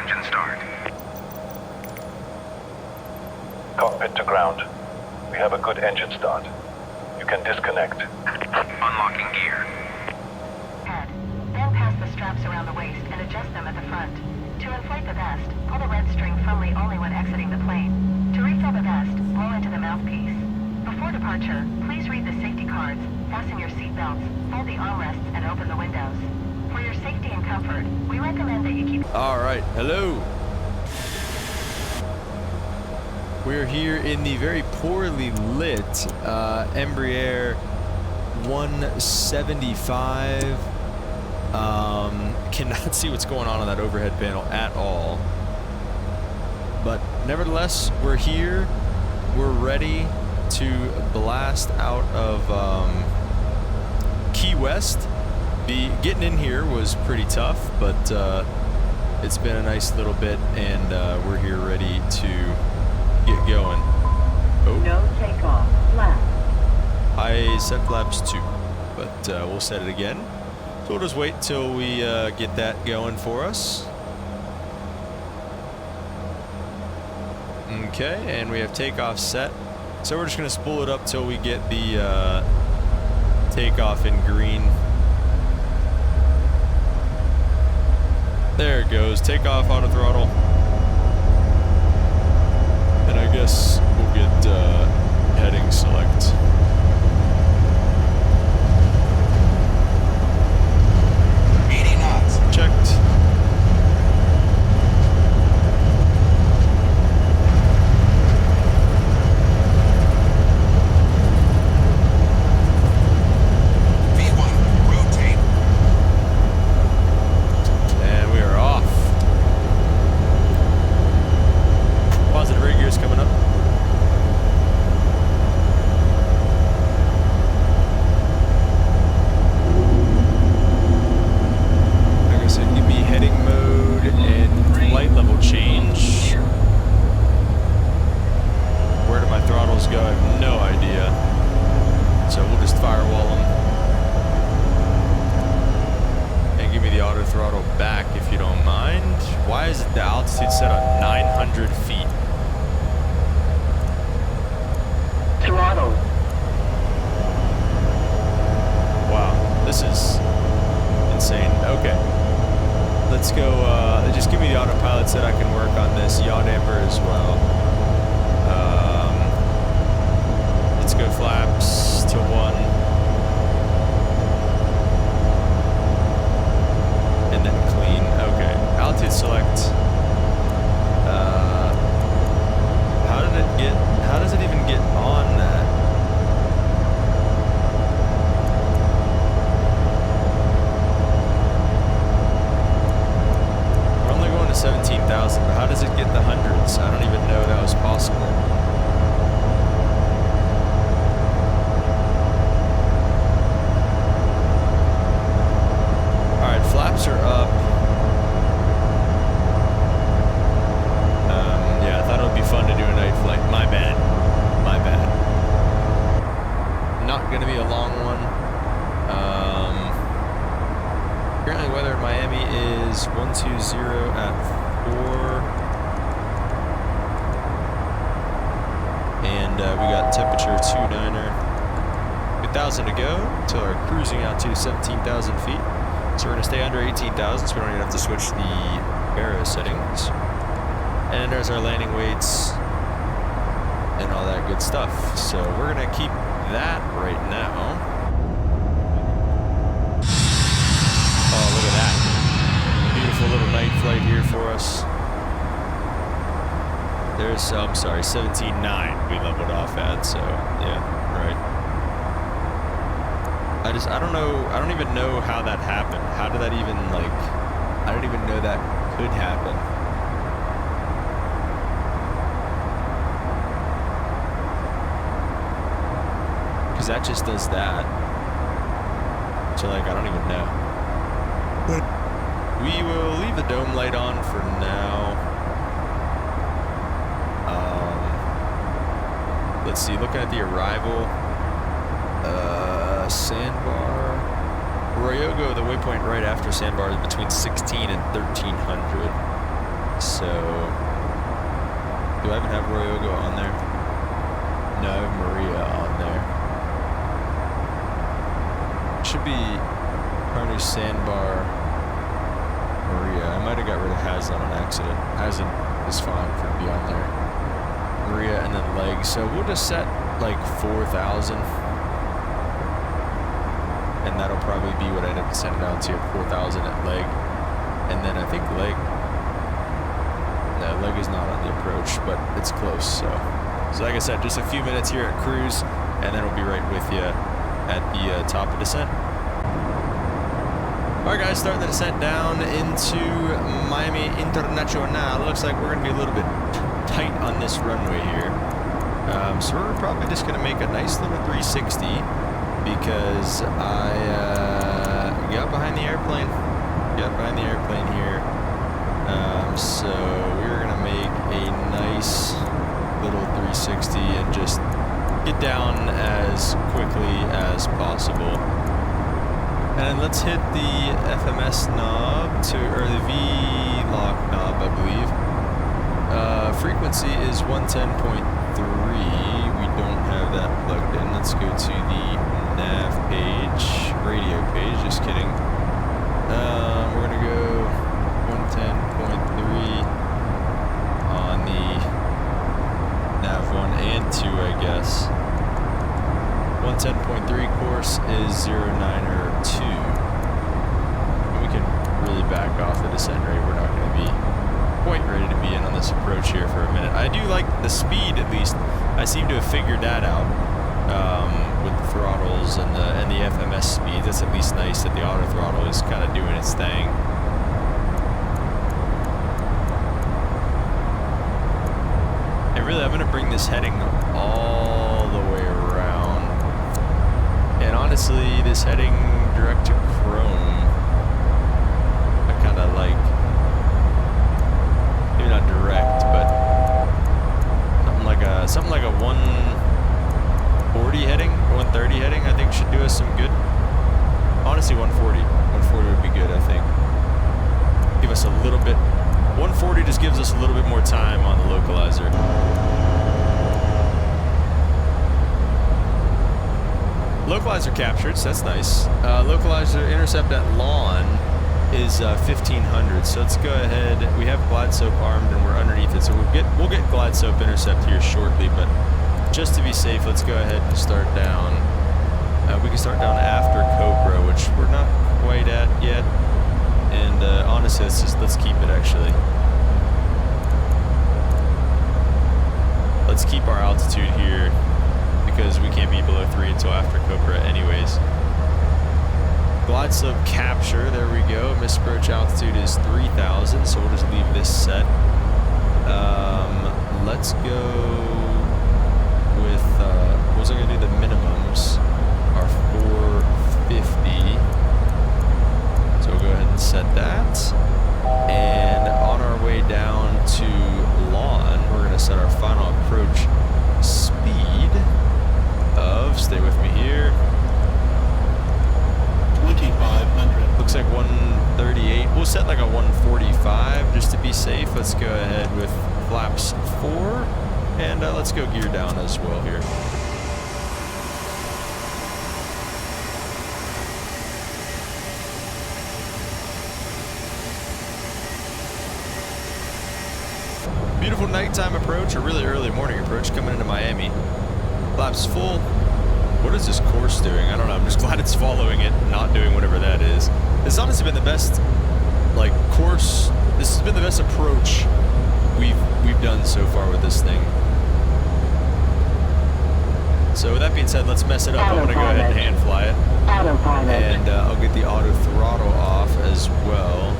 engine start. Cockpit to ground. We have a good engine start. You can disconnect. Unlocking gear. Head. Then pass the straps around the waist and adjust them at the front. To inflate the vest, pull the red string firmly only when exiting the plane. To refill the vest, blow into the mouthpiece. Before departure, please read the safety cards, fasten your seatbelts, fold the armrests, and open the windows. For your safety and comfort, we recommend that you keep... All right, hello. We're here in the very poorly lit Embraer 175. Cannot see what's going on that overhead panel at all. But nevertheless, we're here. We're ready to blast out of Key West. Getting in here was pretty tough, but it's been a nice little bit, and we're here ready to get going. Oh. No takeoff. Flaps. I set flaps 2, but we'll set it again. So we'll just wait till we get that going for us. Okay, and we have takeoff set. So we're just gonna spool it up till we get the takeoff in green. There it goes, takeoff auto throttle. And I guess we'll get heading select. Checked. V1, rotate. And we are off. Positive rig gears coming up. Light level change. Where do my throttles go? I have no idea. So we'll just firewall them. And give me the auto throttle back if you don't mind. Why is the altitude set on 900 feet? Throttle. Wow, this is insane. Okay. Let's go, just give me the autopilot so that I can work on this yaw damper as well. Let's go flaps to 1. And then clean, okay. Altitude select. How does it even get on that? We're only going to 17,000, but how does it get the hundreds? I don't even know that was possible. Alright, flaps are up. Yeah, I thought it would be fun to do a night flight. My bad. My bad. Not going to be a long one. Currently weather in Miami is 120 at 4. And we got temperature 29er. 2,000 to go until our cruising out to 17,000 feet. So we're going to stay under 18,000, so we don't even have to switch the aero settings. And there's our landing weights and all that good stuff. So we're going to keep that right now. Oh, look at that. Beautiful little night flight here for us. There's, I'm sorry, 17.9 we leveled off at, so yeah, right. I don't know, I don't even know how that happened. How did that even, like, I didn't even know that could happen. Because that just does that. So, like, I don't even know. But we will leave the dome light on for now. Let's see, looking at the arrival. Sandbar. Ryogo, the waypoint right after Sandbar is between 16 and 1300. So, do I even have Royogo on there? No, I have Maria on there. Should be Carnage Sandbar, Maria. I might have got rid of Haslam on accident. Haslam is fine for to be on there. Maria and then leg. So we'll just set like 4,000. And that'll probably be what I end up sending out to 4,000 at leg. And then I think leg. No, leg is not on the approach, but it's close. So like I said, just a few minutes here at cruise, and then we'll be right with you at the top of descent. Alright guys, starting the descent down into Miami Internacional. Looks like we're going to be a little bit tight on this runway here. So we're probably just going to make a nice little 360 because I got behind the airplane. Got behind the airplane here. So we're going to make a nice little 360 and just get down as quickly as possible. And then let's hit the FMS knob or the V-lock knob, I believe. Frequency is 110.3. We don't have that plugged in. Let's go to the nav page, radio page, just kidding. We're gonna go 110.3 on the nav 1 and 2, I guess. 110.3 course is 0902. And we can really back off the descent rate. We're not going to be quite ready to be in on this approach here for a minute. I do like the speed, at least. I seem to have figured that out with the throttles and the FMS speed. That's at least nice that the auto throttle is kind of doing its thing. And really, I'm going to bring this heading all the way around. And honestly, this heading direct to Chrome, I kind of like, maybe not direct, but something like a 140 heading, 130 heading, I think should do us some good. Honestly, 140 would be good, I think. Give us a little bit, 140 just gives us a little bit more time on the localizer. Localizer captured, so that's nice. Localizer intercept at lawn is 1500, so let's go ahead. We have glide soap armed and we're underneath it, so we'll get glide soap intercept here shortly, but just to be safe, let's go ahead and start down. We can start down after Cobra, which we're not quite at yet, and honestly, let's keep it actually. Let's keep our altitude here, because we can't be below 3 until after Cobra anyways. Glide slope capture, there we go. Missed approach altitude is 3,000, so we'll just leave this set. Let's go with, what was I going to do? The minimums are 450. So we'll go ahead and set that. And on our way down to lawn, we're going to set our final approach speed of, stay with me here, 2,500. looks like 138. We'll set like a 145 just to be safe. Let's go ahead with flaps 4, and let's go gear down as well here. Beautiful nighttime approach, a really early morning approach coming into Miami. Flaps full. What is this course doing? I don't know. I'm just glad it's following it, not doing whatever that is. This has honestly been the best, like, course. This has been the best approach we've done so far with this thing. So with that being said, let's mess it up. I'm gonna go ahead and hand fly it, and I'll get the auto throttle off as well.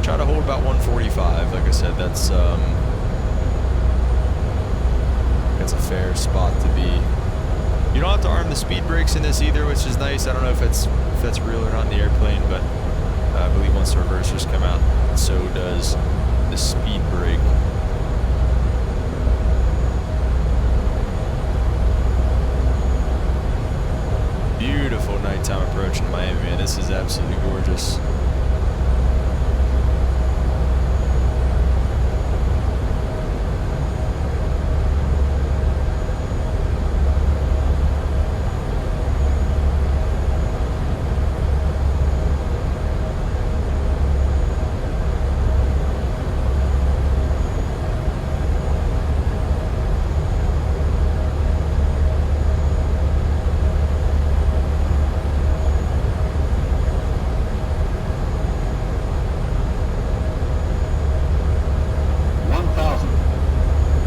Try to hold about 145. Like I said, that's a fair spot to be. You don't have to arm the speed brakes in this either, which is nice. I don't know if that's real or not in the airplane, but I believe once the reversers come out, so does the speed brake. Beautiful nighttime approach in Miami. This is absolutely gorgeous.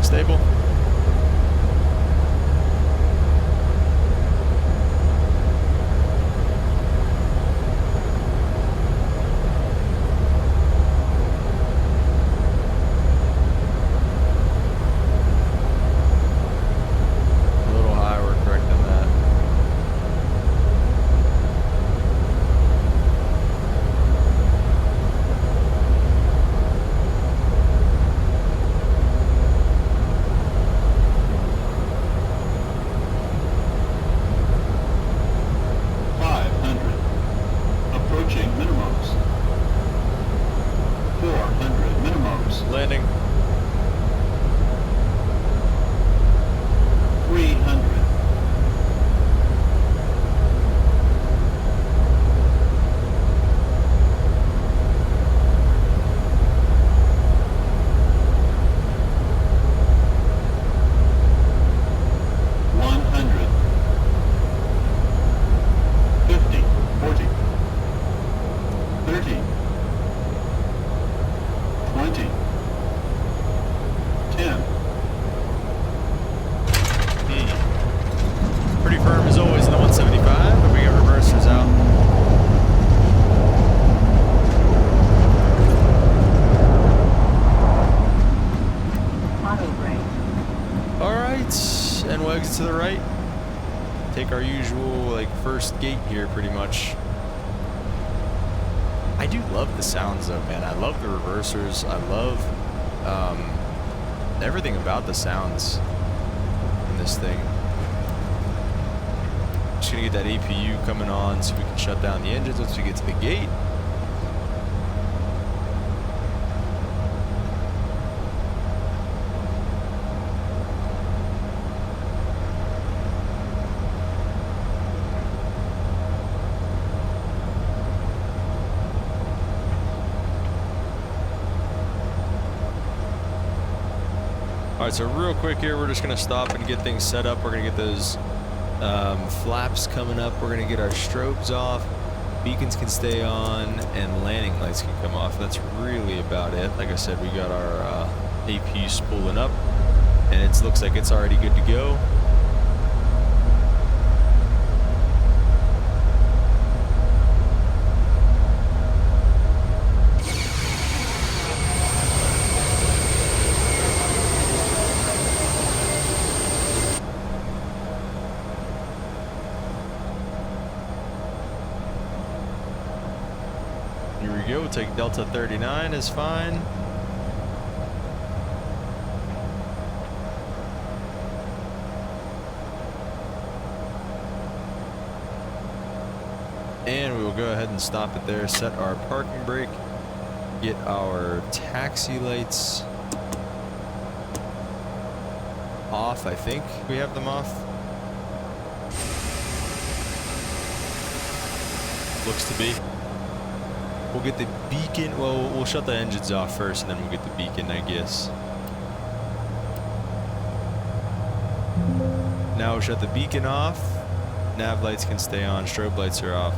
Stable. A little high, we're correcting that. Landing. 300. Pretty firm as always in the 175, but we got reversers out. Auto brake. Alright, and we'll exit to the right. Take our usual, like, first gate here, pretty much. I do love the sounds, though, man. I love the reversers. I love everything about the sounds in this thing. Just gonna get that APU coming on so we can shut down the engines once we get to the gate. Alright, so real quick here, we're just going to stop and get things set up. We're going to get those flaps coming up. We're going to get our strobes off. Beacons can stay on, and landing lights can come off. That's really about it. Like I said, we got our APU spooling up, and it looks like it's already good to go. Here we go, take Delta 39 is fine. And we will go ahead and stop it there, set our parking brake, get our taxi lights off, I think we have them off. Looks to be. We'll get the beacon, well, we'll shut the engines off first and then we'll get the beacon, I guess. Now we'll shut the beacon off. Nav lights can stay on, strobe lights are off.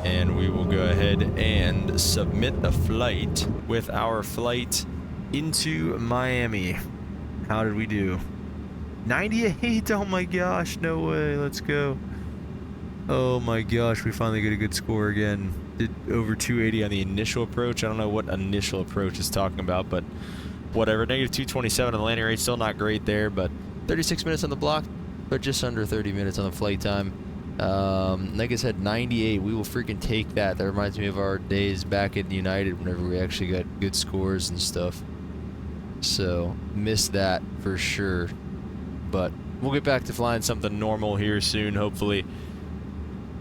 And we will go ahead and submit the flight with our flight into Miami. How did we do? 98, oh my gosh, no way, let's go. Oh my gosh, we finally get a good score again. Did over 280 on the initial approach. I don't know what initial approach is talking about, but whatever. Negative 227 on the landing rate, still not great there, but 36 minutes on the block, but just under 30 minutes on the flight time. Like I said, 98, we will freaking take that. That reminds me of our days back at United whenever we actually got good scores and stuff. So, missed that for sure. But we'll get back to flying something normal here soon, hopefully.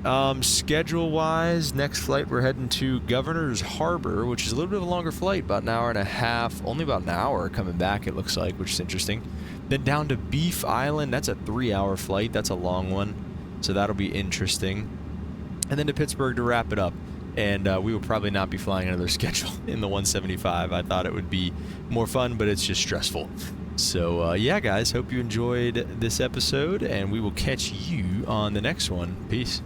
Schedule-wise, next flight we're heading to Governor's Harbor, which is a little bit of a longer flight, about an hour and a half. Only about an hour coming back, it looks like, which is interesting. Then down to Beef Island. That's a 3-hour flight. That's a long one, so that'll be interesting. And then to Pittsburgh to wrap it up. And we will probably not be flying another schedule in the 175. I thought it would be more fun, but it's just stressful. So, yeah, guys, hope you enjoyed this episode, and we will catch you on the next one. Peace.